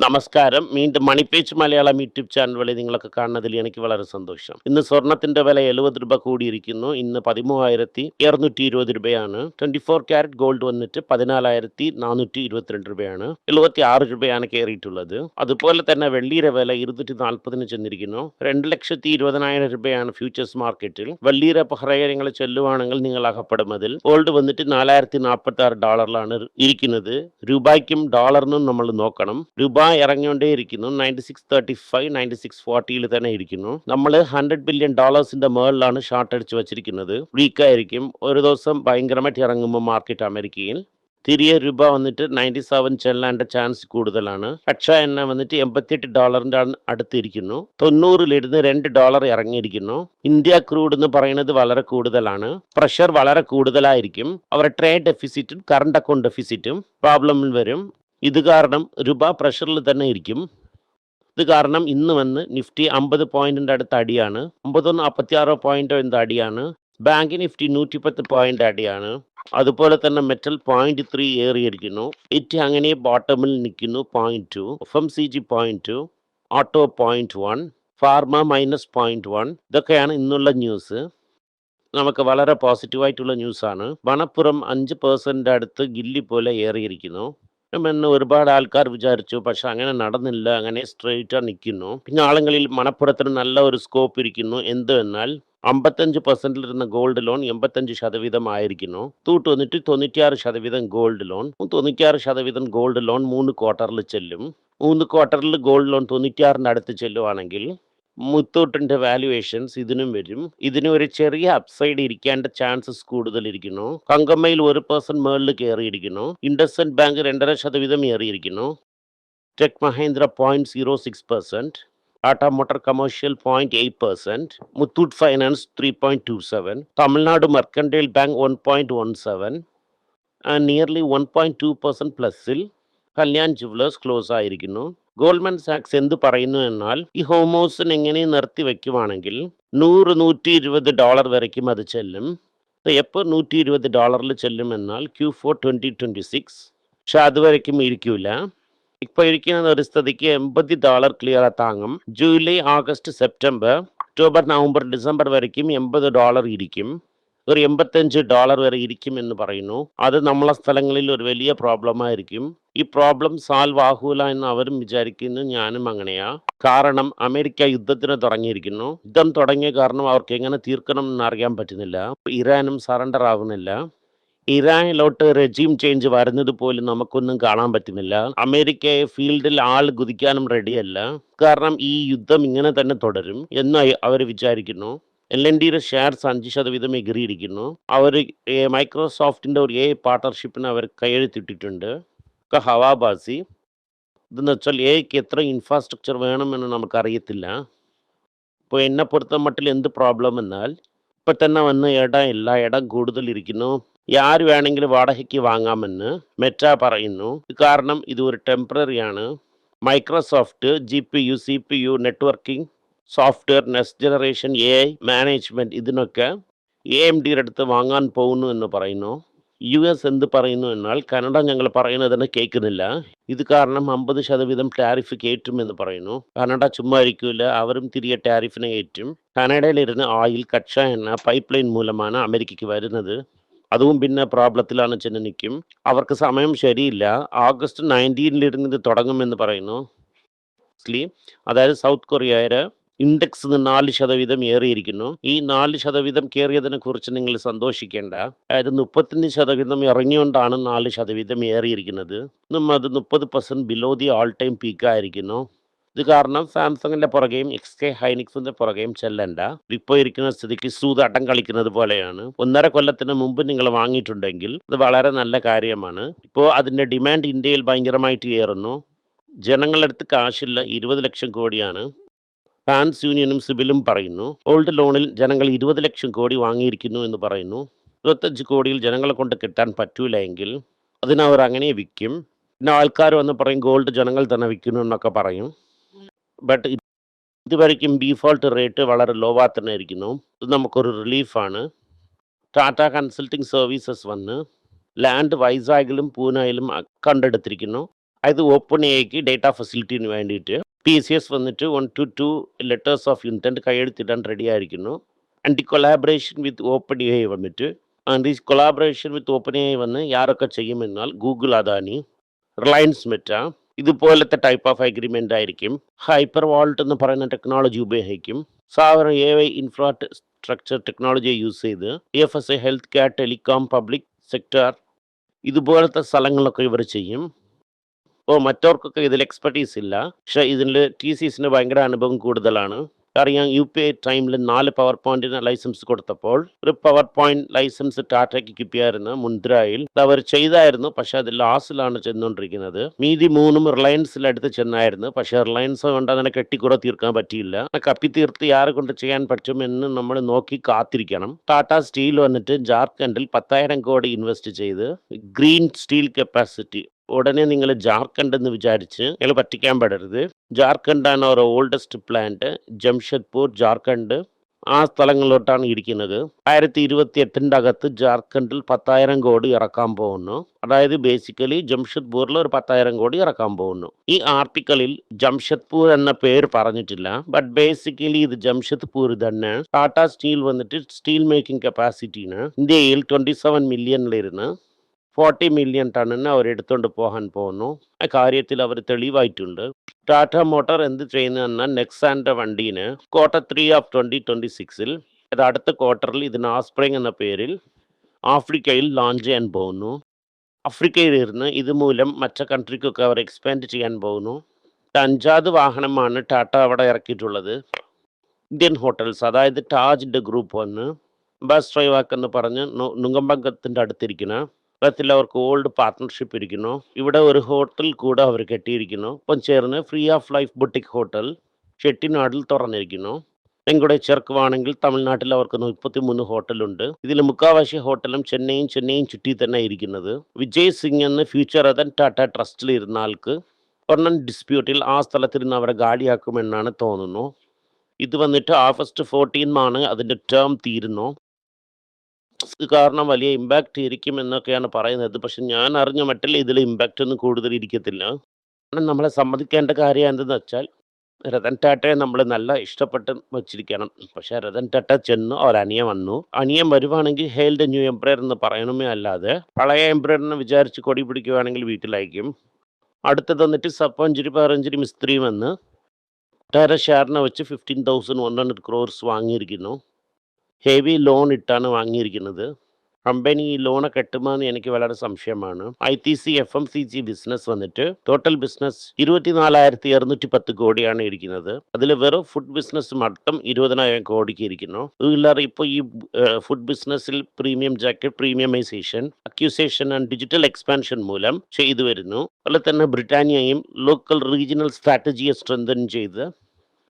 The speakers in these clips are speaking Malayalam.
നമസ്കാരം. വീണ്ടും മണി പേജ് മലയാളം യൂട്യൂബ് ചാനൽ വഴി നിങ്ങളൊക്കെ കാണുന്നതിൽ എനിക്ക് വളരെ സന്തോഷം. ഇന്ന് സ്വർണത്തിന്റെ വില 70 രൂപ കൂടിയിരിക്കുന്നു. ഇന്ന് 13,220 രൂപയാണ്. 24 ക്യാരറ്റ് ഗോൾഡ് വന്നിട്ട് 14,422 രൂപയാണ്. 76 രൂപയാണ് കയറിയിട്ടുള്ളത്. അതുപോലെ തന്നെ വെള്ളിയുടെ വില 240 ചെന്നിരിക്കുന്നു. 2,20,000 രൂപയാണ് ഫ്യൂച്ചേഴ്സ് മാർക്കറ്റിൽ. വെള്ളിയുടെ പഹരങ്ങൾ ചെല്ലുവാണെങ്കിൽ നിങ്ങൾ അകപ്പെടുന്നതിൽ ഗോൾഡ് വന്നിട്ട് $4,046 ഇരിക്കുന്നത്. രൂപയ്ക്കും ഡോളറിനും നമ്മൾ നോക്കണം. രൂപ ഇറങ്ങിക്കൊണ്ടേയിരിക്കുന്നു. 96.35 96.40 തന്നെ ഇരിക്കുന്നു. നമ്മൾ $100 ബില്യൺ മുകളിലാണ് ഷോർട്ട് അടിച്ച് വെച്ചിരിക്കുന്നത്. വീക്കായിരിക്കും. ഒരു ദിവസം ഭയങ്കരമായിട്ട് ഇറങ്ങുമ്പോൾ മാർക്കറ്റ് അമേരിക്കയിൽ തിരികെ രൂപ വന്നിട്ട് 97 ചെല്ലാൻ്റെ ചാൻസ് കൂടുതലാണ്. പക്ഷേ എണ്ണ വന്നിട്ട് $88 അടുത്തിരിക്കുന്നു. 90 $2 ഇറങ്ങിയിരിക്കുന്നു. ഇന്ത്യ ക്രൂഡ് എന്ന് പറയുന്നത് വളരെ കൂടുതലാണ്. പ്രഷർ വളരെ കൂടുതലായിരിക്കും. അവരുടെ ട്രേഡ് ഡെഫിസിറ്റും കറണ്ട് അക്കൗണ്ട് ഡെഫിസിറ്റും പ്രോബ്ലമിൽ വരും. ഇത് കാരണം രൂപ പ്രഷറിൽ തന്നെ ഇരിക്കും. ഇത് കാരണം ഇന്ന് വന്ന് നിഫ്റ്റി 50 പോയിന്റിന്റെ അടുത്ത് അടിയാണ്. 5146 പോയിന്റോ എന്തോ അടിയാണ്. ബാങ്ക് നിഫ്റ്റി 110 പോയിന്റ് അടിയാണ്. അതുപോലെ തന്നെ മെറ്റൽ 0.3 ഏറിയിരിക്കുന്നു. ഇറ്റ് അങ്ങനെ ബോട്ടമിൽ നിൽക്കുന്നു. 0.2 FMCG 0.2 ഓട്ടോ 0.1 ഫാർമ -0.1. ഇതൊക്കെയാണ് ഇന്നുള്ള ന്യൂസ്. നമുക്ക് വളരെ പോസിറ്റീവായിട്ടുള്ള ന്യൂസാണ്. മണപ്പുറം 5% അടുത്ത് ഗില്ലി പോലെ ഏറിയിരിക്കുന്നു എന്ന് ഒരുപാട് ആൾക്കാർ വിചാരിച്ചു. പക്ഷെ അങ്ങനെ നടന്നില്ല. അങ്ങനെ സ്ട്രെയിറ്റാ നിൽക്കുന്നു. പിന്നെ ആളുകളിൽ മണപ്പുറത്തിന് നല്ല ഒരു സ്കോപ്പ് ഇരിക്കുന്നു. എന്ത് എന്നാൽ 55% ഇരുന്ന ഗോൾഡ് ലോൺ 85% ആയിരിക്കുന്നു. തൂട്ട് വന്നിട്ട് 96% ഗോൾഡ് ലോൺ. 96% ഗോൾഡ് ലോൺ 3 ക്വാർട്ടറിൽ ചെല്ലും. 3 ക്വാർട്ടറിൽ ഗോൾഡ് ലോൺ 96 അടുത്ത് ചെല്ലുവാണെങ്കിൽ മുത്തൂട്ടിൻ്റെ വാല്യുവേഷൻസ് ഇതിനും വരും. ഇതിന് ഒരു ചെറിയ അപ്സൈഡ് ഇരിക്കേണ്ട ചാൻസസ് കൂടുതലിരിക്കുന്നു. കങ്കമ്മയിൽ 1% മുകളിൽ കയറിയിരിക്കുന്നു. ഇൻഡസ്ഇൻഡ് ബാങ്ക് 2.5% ഏറിയിരിക്കുന്നു. Tech Mahindra 0.06%, Tata motor commercial 0.8%, Muthoot finance 3.27%, Tamil Nadu mercantile bank 1.17% and nearly 1.2% പ്ലസിൽ കല്യാൺ ജുവലേഴ്സ് ക്ലോസ് ആയിരിക്കുന്നു. ഗോൾഡ്മാൻ സാക്സ് എന്ത് പറയുന്നു എന്നാൽ ഈ ഹോമോസിന് എങ്ങനെ നിർത്തി വയ്ക്കുവാണെങ്കിൽ $100-120 വരയ്ക്കും അത് ചെല്ലും. എപ്പോൾ $120 ചെല്ലും എന്നാൽ Q4 2026. പക്ഷെ അതുവരയ്ക്കും ഇരിക്കൂല. ഇപ്പോൾ ഇരിക്കുന്ന ഒരു സ്ഥിതിക്ക് $80 ക്ലിയർ താങ്ങും. July, August, September, October, November, December വരയ്ക്കും $80 ഇരിക്കും. ഒരു $85 വരെ ഇരിക്കുമെന്ന് പറയുന്നു. അത് നമ്മളെ സ്ഥലങ്ങളിൽ ഒരു വലിയ പ്രോബ്ലമായിരിക്കും. ഈ പ്രോബ്ലം സോൾവ് ആകൂല എന്ന് അവരും വിചാരിക്കുന്നു. ഞാനും അങ്ങനെയാ. കാരണം അമേരിക്ക യുദ്ധത്തിന് തുടങ്ങിയിരിക്കുന്നു. യുദ്ധം തുടങ്ങിയ കാരണം അവർക്ക് എങ്ങനെ തീർക്കണം എന്ന് അറിയാൻ പറ്റുന്നില്ല. ഇറാനും സറണ്ടർ ആവുന്നില്ല. ഇറാനിലോട്ട് റെജീം ചേഞ്ച് വരുന്നത് പോലും നമുക്കൊന്നും കാണാൻ പറ്റുന്നില്ല. അമേരിക്കയെ ഫീൽഡിൽ ആൾ കുതിക്കാനും റെഡിയല്ല. കാരണം ഈ യുദ്ധം ഇങ്ങനെ തന്നെ തുടരും എന്ന് അവർ വിചാരിക്കുന്നു. LNDയുടെ ഷെയർസ് 5% എകിറിയിരിക്കുന്നു. അവർ മൈക്രോസോഫ്റ്റിൻ്റെ ഒരു പാർട്ണർഷിപ്പിന് അവർ കയ്യെഴുത്തിട്ടിട്ടുണ്ട്. ഹവാബാസി ഇതെന്ന് വെച്ചാൽ എക്ക് എത്ര ഇൻഫ്രാസ്ട്രക്ചർ വേണമെന്ന് നമുക്കറിയത്തില്ല. ഇപ്പോൾ എന്നെ പൊറുത്ത മട്ടിൽ എന്ത് പ്രോബ്ലം എന്നാൽ ഇപ്പം തന്നെ വന്ന് ഇടം കൂടുതലിരിക്കുന്നു. ആര് വേണമെങ്കിലും വാടകയ്ക്ക് വാങ്ങാമെന്ന് മെറ്റ പറയുന്നു. കാരണം ഇത് ഒരു ടെമ്പററി ആണ്. Microsoft GPU CPU networking software next generation AI management ഇതിനൊക്കെ AMDയുടെ അടുത്ത് വാങ്ങാൻ പോകുന്നു എന്ന് പറയുന്നു. US എന്ത് പറയുന്നു എന്നാൽ കനഡ ഞങ്ങൾ പറയുന്നതിന് കേൾക്കുന്നില്ല. ഇത് കാരണം 50% ടാരിഫ് കയറ്റുമെന്ന് പറയുന്നു. കനഡ ചുമ്മാ ഇരിക്കില്ല. അവരും തിരികെ ടാരിഫിനെ കയറ്റും. കനഡയിലിരുന്ന് ഓയിൽ, കച്ച എണ്ണ പൈപ്പ് ലൈൻ മൂലമാണ് അമേരിക്കയ്ക്ക് വരുന്നത്. അതും പിന്നെ പ്രോബ്ലത്തിലാണ് ചെന്ന് നിൽക്കും. അവർക്ക് സമയം ശരിയില്ല. ഓഗസ്റ്റ് 19 ഇത് തുടങ്ങുമെന്ന് പറയുന്നു. അതായത് സൗത്ത് കൊറിയയുടെ ഇൻഡെക്സ് 4% ഏറിയിരിക്കുന്നു. ഈ 4% കയറിയതിനെ കുറിച്ച് നിങ്ങൾ സന്തോഷിക്കേണ്ട. അതായത് 35% ഇറങ്ങിയോണ്ടാണ് 4% ഏറിയിരിക്കുന്നത്. അത് 30% ബിലോ ദി ഓൾ ടൈം പീക്കായിരിക്കുന്നു. ഇത് കാരണം സാംസങ്ങിൻ്റെ പുറകെയും XK ഹൈനിക്സിൻ്റെ പുറകെയും ചെല്ലണ്ട. ഇപ്പോൾ ഇരിക്കുന്ന സ്ഥിതിക്ക് സൂതാട്ടം കളിക്കുന്നത് പോലെയാണ്. 1.5 കൊല്ലത്തിന് മുമ്പ് നിങ്ങൾ വാങ്ങിയിട്ടുണ്ടെങ്കിൽ അത് വളരെ നല്ല കാര്യമാണ്. ഇപ്പോൾ അതിൻ്റെ ഡിമാൻഡ് ഇന്ത്യയിൽ ഭയങ്കരമായിട്ട് ഏറുന്നു. ജനങ്ങളുടെ അടുത്ത് കാശില്ല. 20 ലക്ഷം കോടിയാണ്. ഫാൻസ് യൂണിയനും സിബിലും പറയുന്നു. ഓൾഡ് ലോണിൽ ജനങ്ങൾ 20 ലക്ഷം കോടി വാങ്ങിയിരിക്കുന്നു എന്ന് പറയുന്നു. 25 കോടിയിൽ ജനങ്ങളെ കൊണ്ട് കിട്ടാൻ പറ്റൂല എങ്കിൽ അതിനവർ അങ്ങനെ വിൽക്കും. പിന്നെ ആൾക്കാർ വന്ന് പറയും ഗോൾഡ് ജനങ്ങൾ തന്നെ വിൽക്കുന്നു എന്നൊക്കെ പറയും. ബട്ട് ഇതുവരെയ്ക്കും ഡീഫോൾട്ട് റേറ്റ് വളരെ ലോവാ തന്നെ ഇരിക്കുന്നു. ഇത് നമുക്കൊരു റിലീഫാണ്. ടാറ്റ കൺസൾട്ടിംഗ് സർവീസസ് വന്ന് ലാൻഡ് വൈസാഗിലും പൂനെയിലും കണ്ടെടുത്തിരിക്കുന്നു. അത് ഓപ്പൺ എക്ക് ഡേറ്റ ഫെസിലിറ്റിന് വേണ്ടിയിട്ട് TCS വന്നിട്ട് 1 to 2 ലെറ്റേഴ്സ് ഓഫ് ഇൻറ്റൻറ്റ് കൈയെഴുത്തിടാൻ റെഡി ആയിരിക്കുന്നു. ആൻഡ് ഈ കൊളാബറേഷൻ വിത്ത് ഓപ്പൺ എ വന്നിട്ട് ആൻഡ് ഈ കൊളാബറേഷൻ വിത്ത് ഓപ്പൺ എ വന്ന് യാരൊക്കെ ചെയ്യുമെന്നാൽ ഗൂഗിൾ, അദാനി, റിലയൻസ് മെറ്റ ഇതുപോലത്തെ ടൈപ്പ് ഓഫ് അഗ്രിമെൻ്റ് ആയിരിക്കും. ഹൈപ്പർ വാൾട്ട് എന്ന് പറയുന്ന ടെക്നോളജി ഉപയോഗിക്കും. സാധാരണ AI ഇൻഫ്രാസ്ട്രക്ചർ ടെക്നോളജി യൂസ് ചെയ്ത് FSI, health care, telecom, public sector ഇതുപോലത്തെ സ്ഥലങ്ങളൊക്കെ ഇവർ ചെയ്യും. അപ്പോൾ മറ്റവർക്കൊക്കെ ഇതിൽ എക്സ്പെർട്ടീസ് ഇല്ല. പക്ഷേ ഇതിൽ TCSന് ഭയങ്കര അനുഭവം കൂടുതലാണ്. അറിയാം, UPI ടൈമിൽ 4 പവർ പോയിന്റിന് ലൈസൻസ് കൊടുത്തപ്പോൾ ഒരു പവർ പോയിന്റ് ലൈസൻസ് ടാറ്റയ്ക്ക് കിട്ടിയായിരുന്നു മുന്ദ്രയിൽ. അത് അവർ ചെയ്തായിരുന്നു, പക്ഷെ അത് ലാസിലാണ് ചെന്നുകൊണ്ടിരിക്കുന്നത്. മീതി 3 റിലയൻസിലടുത്ത് ചെന്നായിരുന്നു. പക്ഷേ റിലയൻസ് കൊണ്ട് അതിനെ കെട്ടിക്കുറ തീർക്കാൻ പറ്റിയില്ല. കപ്പി തീർത്ത് ആരെ കൊണ്ട് ചെയ്യാൻ പറ്റുമെന്ന് നമ്മൾ നോക്കി കാത്തിരിക്കണം. ടാറ്റ സ്റ്റീൽ വന്നിട്ട് ജാർഖണ്ഡിൽ 10,000 കോടി ഇൻവെസ്റ്റ് ചെയ്ത് ഗ്രീൻ സ്റ്റീൽ കപ്പാസിറ്റി. ഉടനെ നിങ്ങൾ ജാർഖണ്ഡ് എന്ന് വിചാരിച്ച് നിങ്ങൾ പറ്റിക്കാൻ പെടരുത്. ജാർഖണ്ഡാണ് ഒരു ഓൾഡസ്റ്റ് പ്ലാന്റ്. ജംഷഡ്പൂർ, ജാർഖണ്ഡ് ആ സ്ഥലങ്ങളിലോട്ടാണ് ഇരിക്കുന്നത്. 2028 അകത്ത് ജാർഖണ്ഡിൽ 10,000 കോടി ഇറക്കാൻ പോകുന്നു. അതായത് ബേസിക്കലി ജംഷഡ്പൂരിൽ ഒരു 10,000 കോടി ഇറക്കാൻ പോകുന്നു. ഈ ആർട്ടിക്കിളിൽ ജംഷഡ്പൂർ എന്ന പേര് പറഞ്ഞിട്ടില്ല. ബട്ട് ബേസിക്കലി ഇത് ജംഷഡ്പൂർ തന്നെ. ടാറ്റ സ്റ്റീൽ വന്നിട്ട് സ്റ്റീൽ മേക്കിംഗ് കപ്പാസിറ്റിന് ഇന്ത്യയിൽ 27 മില്യണിലിരുന്ന് 40 മില്യൺ ടണ്ണിന് അവർ എടുത്തുകൊണ്ട് പോകാൻ പോകുന്നു. ആ കാര്യത്തിൽ അവർ തെളിവായിട്ടുണ്ട്. ടാറ്റ മോട്ടോർ എന്ത് ചെയ്യുന്നതെന്നാൽ നെക്സാൻ്റെ വണ്ടീന് Q3 ഓഫ് 2026 അത് അടുത്ത ക്വാർട്ടറിൽ ഇതിന് ആസ്പ്രിങ് എന്ന പേരിൽ ആഫ്രിക്കയിൽ ലോഞ്ച് ചെയ്യാൻ പോകുന്നു. ആഫ്രിക്കയിലിരുന്ന് ഇതുമൂലം മറ്റു കൺട്രിക്കൊക്കെ അവർ എക്സ്പാൻഡ് ചെയ്യാൻ പോകുന്നു. 5ാമത് വാഹനമാണ് ടാറ്റ അവിടെ ഇറക്കിയിട്ടുള്ളത്. ഇന്ത്യൻ ഹോട്ടൽസ്, അതായത് താജിൻ്റെ ഗ്രൂപ്പ് വന്ന് ബസ് ഡ്രൈവാക്ക് എന്ന് പറഞ്ഞ് നുങ്കമ്പങ്കത്തിൻ്റെ അടുത്തിരിക്കുന്ന ത്തിൽ അവർക്ക് ഓൾഡ് പാർട്ട്ണർഷിപ്പ് ഇരിക്കുന്നു. ഇവിടെ ഒരു ഹോട്ടൽ കൂടെ അവർ കെട്ടിയിരിക്കുന്നു. ഒപ്പം ചേർന്ന് free of life boutique hotel ചെട്ടിനാടിൽ തുറന്നിരിക്കുന്നു. നിങ്ങളുടെ ചേർക്കുവാണെങ്കിൽ തമിഴ്നാട്ടിൽ അവർക്ക് 33 ഹോട്ടലുണ്ട്. ഇതിൽ മുക്കാവാശി ഹോട്ടലും ചെന്നൈയും ചുറ്റി തന്നെ ഇരിക്കുന്നത്. വിജയ് സിംഗ് എന്ന് ഫ്യൂച്ചർ അതൻ ടാറ്റ ട്രസ്റ്റിൽ ഇരുന്ന ആൾക്ക് ഒരെണ്ണം ഡിസ്പ്യൂട്ടിൽ ആ സ്ഥലത്തിൽ നിന്ന് അവരെ ഗാഡിയാക്കുമെന്നാണ് തോന്നുന്നു. ഇത് വന്നിട്ട് August 14 അതിൻ്റെ ടേം തീരുന്നു. കാരണം വലിയ ഇമ്പാക്റ്റ് ഇരിക്കും എന്നൊക്കെയാണ് പറയുന്നത്. പക്ഷെ ഞാൻ അറിഞ്ഞ മട്ടിൽ ഇതിൽ ഇമ്പാക്റ്റ് ഒന്നും കൂടുതൽ ഇരിക്കത്തില്ല. കാരണം നമ്മളെ സമ്മതിക്കേണ്ട കാര്യം എന്തെന്ന് വെച്ചാൽ രതൻ ടാറ്റയെ നമ്മൾ നല്ല ഇഷ്ടപ്പെട്ട് വെച്ചിരിക്കണം. പക്ഷേ രതൻ ടാറ്റ ചെന്നു, ഒരനിയൻ വന്നു. അനിയൻ വരുവാണെങ്കിൽ ഹെയിൽ ദ ന്യൂ എംപയർ എന്ന് പറയണമേ അല്ലാതെ പഴയ എംപയറിനെ വിചാരിച്ച് കൊടി പിടിക്കുവാണെങ്കിൽ വീട്ടിലയക്കും. അടുത്തത് വന്നിട്ട് സപ്പഞ്ചിരി പരഞ്ചിരി മിസ്ത്രി വന്ന് ടാറ്റ ഷെയറിനെ വെച്ച് 15,100 crores വാങ്ങിയിരിക്കുന്നു. ഹെവി ലോൺ ഇട്ടാണ് വാങ്ങിയിരിക്കുന്നത്. കമ്പനി ഈ ലോണ് കെട്ടുമെന്ന് എനിക്ക് വളരെ സംശയമാണ്. ITC FMCG ബിസിനസ് വന്നിട്ട് ടോട്ടൽ ബിസിനസ് 24,210 കോടിയാണ് ഇരിക്കുന്നത്. അതിൽ വെറും ഫുഡ് ബിസിനസ് മാത്രം 20,000 കോടിക്ക് ഇരിക്കുന്നു. ഇല്ലാതെ ഇപ്പോൾ ഈ ഫുഡ് ബിസിനസ്സിൽ premium jacket, premiumisation, acquisition and digital expansion മൂലം ചെയ്തു വരുന്നു. അതുപോലെ തന്നെ ബ്രിട്ടാനിയയും ലോക്കൽ റീജിയണൽ സ്ട്രാറ്റജിയെ സ്ട്രെങ്തൻ ചെയ്ത്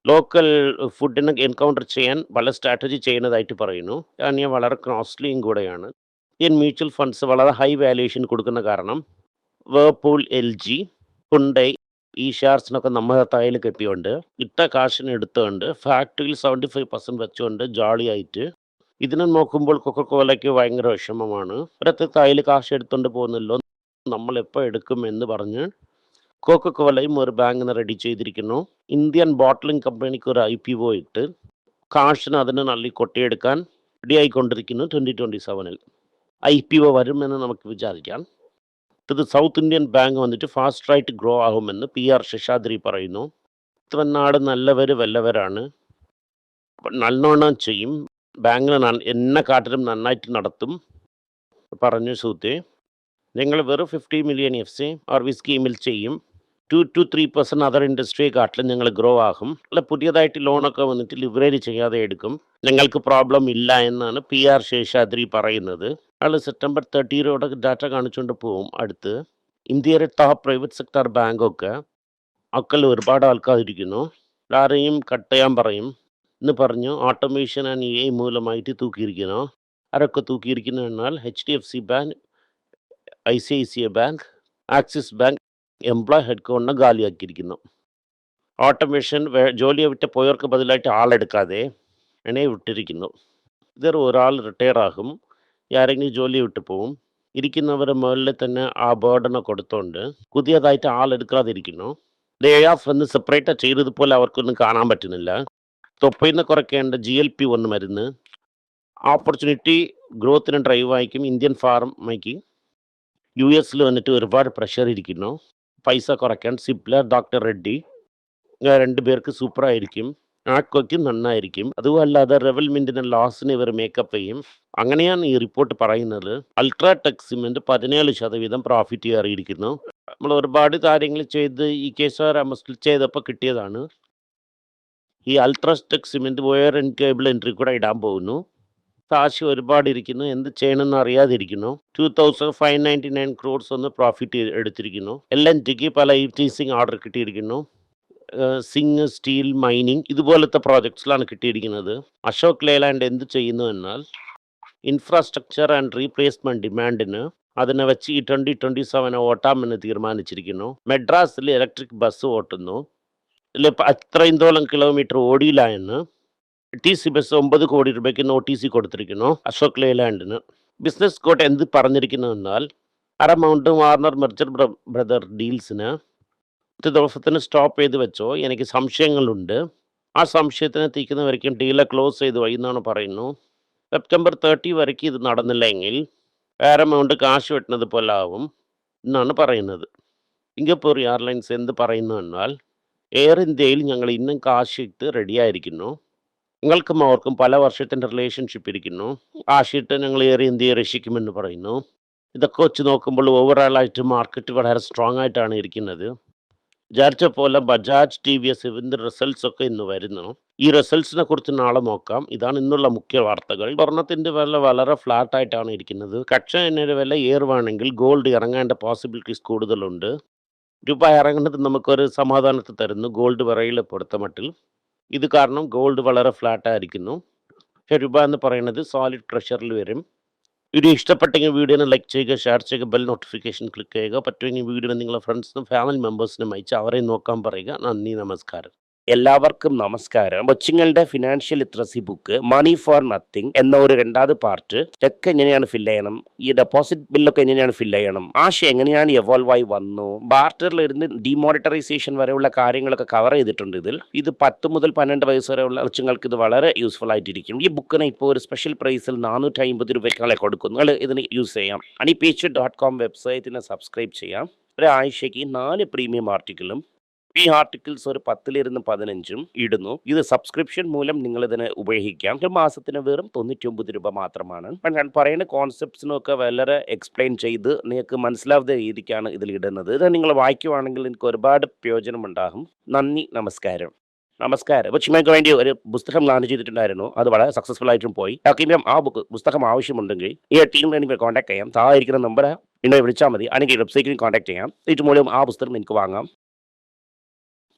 ലോക്കൽ ഫുഡിനെ എൻകൗണ്ടർ ചെയ്യാൻ പല സ്ട്രാറ്റജി ചെയ്യുന്നതായിട്ട് പറയുന്നു. കാരണം വളരെ കോസ്റ്റ്ലിയും കൂടെയാണ്. ഇന്ത്യൻ മ്യൂച്വൽ ഫണ്ട്സ് വളരെ ഹൈ വാല്യുവേഷൻ കൊടുക്കുന്ന കാരണം വേർപൂൾ, LG, ഹുണ്ടൈ ഈ ഷെയർസിനൊക്കെ നമ്മുടെ തയ്യിൽ കെട്ടിയുണ്ട്. ഇട്ട കാശിന് എടുത്തുകൊണ്ട് ഫാക്ടറിയിൽ 75% വെച്ചുകൊണ്ട് ജോളിയായിട്ട് ഇതിനെ നോക്കുമ്പോൾ കൊക്കക്കോലയ്ക്ക് ഭയങ്കര വിഷമമാണ്. ഒരത്തെ തയ്യിൽ കാശ് എടുത്തുകൊണ്ട് പോകുന്നല്ലോ, നമ്മളെപ്പോൾ എടുക്കും എന്ന് പറഞ്ഞ് കോക്കക്കോലയും ഒരു ബാങ്കിന് റെഡി ചെയ്തിരിക്കുന്നു. ഇന്ത്യൻ ബോട്ട്ലിംഗ് കമ്പനിക്ക് ഒരു IPO ഇട്ട് കാശിന് അതിന് നല്ല കൊട്ടിയെടുക്കാൻ റെഡിയായിക്കൊണ്ടിരിക്കുന്നു. 2027 IPO വരുമെന്ന് നമുക്ക് വിചാരിക്കാം. ഇത് സൗത്ത് ഇന്ത്യൻ ബാങ്ക് വന്നിട്ട് ഫാസ്റ്റ് ആയിട്ട് ഗ്രോ ആകുമെന്ന് PR ശേഷാദ്രി പറയുന്നു. തമിഴ്നാട് നല്ലവർ വല്ലവരാണ്, നല്ലോണം ചെയ്യും, ബാങ്കിന് എന്നെ കാട്ടിലും നന്നായിട്ട് നടത്തും പറഞ്ഞു സൂത്തെ. നിങ്ങൾ വെറും 50 മില്യൺ FC RV സ്കീമിൽ ചെയ്യും. 2 to 3% അതർ ഇൻഡസ്ട്രിയെ കാട്ടിലും ഞങ്ങൾ ഗ്രോ ആകും. അല്ല, പുതിയതായിട്ട് ലോണൊക്കെ വന്നിട്ട് ലിവറേജ് ചെയ്യാതെ എടുക്കും. ഞങ്ങൾക്ക് പ്രോബ്ലം ഇല്ല എന്നാണ് PR ശേഷാദ്രി പറയുന്നത്. അയാൾ September 30 ഡാറ്റ കാണിച്ചുകൊണ്ട് പോവും. അടുത്ത് ഇന്ത്യയിലെ ടോപ്പ് പ്രൈവറ്റ് സെക്ടർ ബാങ്കൊക്കെ അക്കൽ ഒരുപാട് ആൾക്കാരിക്കുന്നു. ആരെയും കട്ട് ചെയ്യാൻ പറയും എന്ന് പറഞ്ഞു ഓട്ടോമേഷൻ ആൻഡ് AI മൂലമായിട്ട് തൂക്കിയിരിക്കുന്നു. ആരൊക്കെ തൂക്കിയിരിക്കുന്നു എന്നാൽ HDFC bank, ICICI bank, Axis bank employ ഹെഡ്കൗണ്ടിനെ ഗാലിയാക്കിയിരിക്കുന്നു. ഓട്ടോമേഷൻ ജോലിയെ വിട്ട് പോയവർക്ക് ബദലായിട്ട് ആളെടുക്കാതെ എന്നെ വിട്ടിരിക്കുന്നു. ഇതൊരു ഒരാൾ റിട്ടയർ ആകും, ആരെങ്കിലും ജോലി വിട്ട് പോവും. ഇരിക്കുന്നവർ മുകളിൽ തന്നെ ആ ബേർഡനെ കൊടുത്തോണ്ട് പുതിയതായിട്ട് ആളെടുക്കാതിരിക്കുന്നു. ലേ ഓഫ് എന്ന് സെപ്പറേറ്റ് ചെയ്തതുപോലെ അവർക്കൊന്നും കാണാൻ പറ്റുന്നില്ല. തൊപ്പയിൽ നിന്ന് കുറയ്ക്കേണ്ട GLP-1 മരുന്ന് ഓപ്പർച്യൂണിറ്റി ഗ്രോത്തിന് ഡ്രൈവ് ആയിരിക്കും. ഇന്ത്യൻ ഫാർമയ്ക്ക് US വന്നിട്ട് ഒരുപാട് പ്രഷർ ഇരിക്കുന്നു. പൈസ കുറയ്ക്കാൻ സിപ്ലർ, ഡോക്ടർ റെഡ്ഡി രണ്ടുപേർക്ക് സൂപ്പറായിരിക്കും. ആക്വയ്ക്കും നന്നായിരിക്കും. അതുമല്ലാതെ റെവൽമെൻറ്റിന് ലോസിന് ഇവർ മേക്കപ്പ് ചെയ്യും. അങ്ങനെയാണ് ഈ റിപ്പോർട്ട് പറയുന്നത്. അൾട്രാടെക് സിമെൻറ്റ് 17% പ്രോഫിറ്റ് കയറിയിരിക്കുന്നു. നമ്മൾ ഒരുപാട് കാര്യങ്ങൾ ചെയ്ത് ഈ കേസ് രാമസ്റ്റിൽ ചെയ്തപ്പോൾ കിട്ടിയതാണ്. ഈ UltraTech cement wire and cable entry കൂടെ ഇടാൻ പോകുന്നു. കാശ് ഒരുപാട് ഇരിക്കുന്നു. എന്ത് ചെയ്യണമെന്ന് അറിയാതിരിക്കുന്നു. 2599 crores ഒന്ന് പ്രോഫിറ്റ് എടുത്തിരിക്കുന്നു. LNTക്ക് പല ടീസിങ് ഓർഡർ കിട്ടിയിരിക്കുന്നു. സിങ് സ്റ്റീൽ മൈനിങ് ഇതുപോലത്തെ പ്രോജക്ട്സിലാണ് കിട്ടിയിരിക്കുന്നത്. അശോക് ലേലാൻഡ് എന്ത് ചെയ്യുന്നു എന്നാൽ ഇൻഫ്രാസ്ട്രക്ചർ ആൻഡ് റീപ്ലേസ്മെൻറ്റ് ഡിമാൻഡിന് അതിനെ വെച്ച് ഈ 2027 ഓട്ടാമെന്ന് തീരുമാനിച്ചിരിക്കുന്നു. മെഡ്രാസിൽ ഇലക്ട്രിക് ബസ് ഓട്ടുന്നു. ഇതിൽ അത്രയും തോളം കിലോമീറ്റർ ഓടിയില്ല എന്ന് TC ബസ് 9 കോടി രൂപയ്ക്ക് നോട്ടീസ് കൊടുത്തിരിക്കുന്നു അശോക് ലേലാൻഡിന്. ബിസിനസ് കോട്ട് എന്ത് പറഞ്ഞിരിക്കുന്നു എന്നാൽ അറമൗണ്ട് വാർണർ മെർജർ ബ്രദർ ഡീൽസിന് 10 ദിവസത്തിന് സ്റ്റോപ്പ് ചെയ്ത് വെച്ചോ, എനിക്ക് സംശയങ്ങളുണ്ട്. ആ സംശയത്തിന് തീക്കുന്നവരേക്കും ഡീലർ ക്ലോസ് ചെയ്ത് വൈ എന്നാണ് പറയുന്നു. സെപ്റ്റംബർ 30 വരയ്ക്ക് ഇത് നടന്നില്ലെങ്കിൽ പാരമൗണ്ട് കാശ് വെട്ടുന്നത് പോലെ ആവും എന്നാണ് പറയുന്നത്. സിംഗപ്പൂർ എയർലൈൻസ് എന്ത് പറയുന്നു എന്നാൽ എയർ ഇന്ത്യയിൽ ഞങ്ങൾ ഇന്നും കാശ് ഇട്ട് റെഡിയായിരിക്കുന്നു. ഞങ്ങൾക്കും അവർക്കും പല വർഷത്തിൻ്റെ റിലേഷൻഷിപ്പ് ഇരിക്കുന്നു. കാശിട്ട് ഞങ്ങൾ എയർ ഇന്ത്യയെ രക്ഷിക്കുമെന്ന് പറയുന്നു. ഇതൊക്കെ വെച്ച് നോക്കുമ്പോൾ ഓവറോളായിട്ട് മാർക്കറ്റ് വളരെ സ്ട്രോങ് ആയിട്ടാണ് ഇരിക്കുന്നത്. വിചാരിച്ച പോലെ ബജാജ്, TVS ഇതിൻ്റെ റിസൾട്ട്സ് ഒക്കെ ഇന്ന് വരുന്നു. ഈ റിസൾട്ട്സിനെ കുറിച്ച് നാളെ നോക്കാം. ഇതാണ് ഇന്നുള്ള മുഖ്യ വാർത്തകൾ. സ്വർണ്ണത്തിൻ്റെ വില വളരെ ഫ്ലാറ്റ് ആയിട്ടാണ് ഇരിക്കുന്നത്. കക്ഷ എണ്ണയുടെ വില ഏറുവാണെങ്കിൽ ഗോൾഡ് ഇറങ്ങേണ്ട പോസിബിലിറ്റീസ് കൂടുതലുണ്ട്. രൂപ ഇറങ്ങുന്നത് നമുക്കൊരു സമാധാനത്തെ തരുന്നു ഗോൾഡ് വിറയിൽ പൊടുത്ത മട്ടിൽ. ഇത് കാരണം ഗോൾഡ് വളരെ ഫ്ലാറ്റ് ആയിരിക്കുന്നു. പക്ഷേ രൂപ എന്ന് പറയുന്നത് സോളിഡ് പ്രഷറിൽ വരും. വീഡിയോ ഇഷ്ടപ്പെട്ടെങ്കിൽ വീഡിയോനെ ലൈക്ക് ചെയ്യുക, ഷെയർ ചെയ്യുക, ബെൽ നോട്ടിഫിക്കേഷൻ ക്ലിക്ക് ചെയ്യുക. പറ്റുമെങ്കിൽ വീഡിയോ നിങ്ങളുടെ ഫ്രണ്ട്സിനും ഫാമിലി മെമ്പേഴ്സിനും അയച്ച് അവരെ നോക്കാൻ പറയുക. നന്ദി, നമസ്കാരം. എല്ലാവർക്കും നമസ്കാരം. കൊച്ചുങ്ങളുടെ financial literacy book money for nothing എന്ന ഒരു 2ാമത് പാർട്ട്. ചെക്ക് എങ്ങനെയാണ് ഫില്ല് ചെയ്യണം, ഈ ഡെപ്പോസിറ്റ് ബില്ലൊക്കെ എങ്ങനെയാണ് ഫില്ല് ചെയ്യണം, ആശയം എങ്ങനെയാണ് എവോൾവ് ആയി വന്നു, ബാർട്ടറിലിരുന്ന് ഡിമോണിറ്ററൈസേഷൻ വരെയുള്ള കാര്യങ്ങളൊക്കെ കവർ ചെയ്തിട്ടുണ്ട് ഇതിൽ. ഇത് 10 മുതൽ 12 വയസ്സ് വരെയുള്ള കൊച്ചുങ്ങൾക്ക് ഇത് വളരെ യൂസ്ഫുൾ ആയിട്ടിരിക്കും. ഈ ബുക്കിന് ഇപ്പോൾ ഒരു സ്പെഷ്യൽ പ്രൈസിൽ 450 രൂപയ്ക്കാളെ കൊടുക്കുന്നു. നിങ്ങൾ ഇതിന് യൂസ് ചെയ്യാം. honeypage.com വെബ്സൈറ്റിനെ സബ്സ്ക്രൈബ് ചെയ്യാം. ഒരാഴ്ചയ്ക്ക് 4 പ്രീമിയം ആർട്ടിക്കിളും ഈ ആർട്ടിക്കിൾസ് ഒരു 10 15 ഇടുന്നു. ഇത് സബ്സ്ക്രിപ്ഷൻ മൂലം നിങ്ങൾ ഇതിനെ ഉപയോഗിക്കാം. ഒരു മാസത്തിന് വെറും 99 രൂപ മാത്രമാണ്. ഞാൻ പറയുന്ന കോൺസെപ്റ്റ്സിനൊക്കെ വളരെ എക്സ്പ്ലെയിൻ ചെയ്ത് നിങ്ങൾക്ക് മനസ്സിലാവുന്ന രീതിക്കാണ് ഇതിൽ ഇടുന്നത്. ഇത് നിങ്ങൾ വായിക്കുവാണെങ്കിൽ നിങ്ങൾക്ക് ഒരുപാട് പ്രയോജനം ഉണ്ടാകും. നന്ദി, നമസ്കാരം. കൊച്ചുമേക്ക് വേണ്ടി ഒരു പുസ്തകം ലാഞ്ച് ചെയ്തിട്ടുണ്ടായിരുന്നു. അത് വളരെ സക്സസ്ഫുൾ ആയിട്ടും പോയി. ആ പുസ്തകം ആവശ്യമുണ്ടെങ്കിൽ ഈ ടീമിൽ എനിക്ക് കോൺടാക്ട് ചെയ്യാം. താഴെ ഇരിക്കുന്ന നമ്പർ എന്നെ വിളിച്ചാൽ മതി. അല്ലെങ്കിൽ വെബ്സൈറ്റിൽ കോൺടാക്ട് ചെയ്യാം. ഇത് മൂലം ആ പുസ്തകം എനിക്ക് വാങ്ങാം.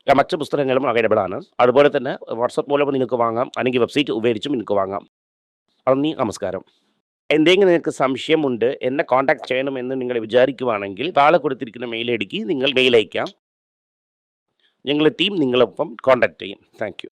മറ്റ് പുസ്തകങ്ങളും അവൈലബിൾ ആണ്. അതുപോലെ തന്നെ വാട്സപ്പ് മൂലം നിങ്ങൾക്ക് വാങ്ങാം, അല്ലെങ്കിൽ വെബ്സൈറ്റ് ഉപയോഗിച്ചും നിങ്ങൾക്ക് വാങ്ങാം. നന്ദി, നമസ്കാരം. എന്തെങ്കിലും നിങ്ങൾക്ക് സംശയമുണ്ട്, എന്നെ കോൺടാക്ട് ചെയ്യണമെന്ന് നിങ്ങൾ വിചാരിക്കുവാണെങ്കിൽ താഴെ കൊടുത്തിരിക്കുന്ന മെയിൽ ഐഡിക്ക് നിങ്ങൾ മെയിൽ അയക്കാം. ഞങ്ങളുടെ ടീം നിങ്ങളൊപ്പം കോൺടാക്ട് ചെയ്യും. Thank you.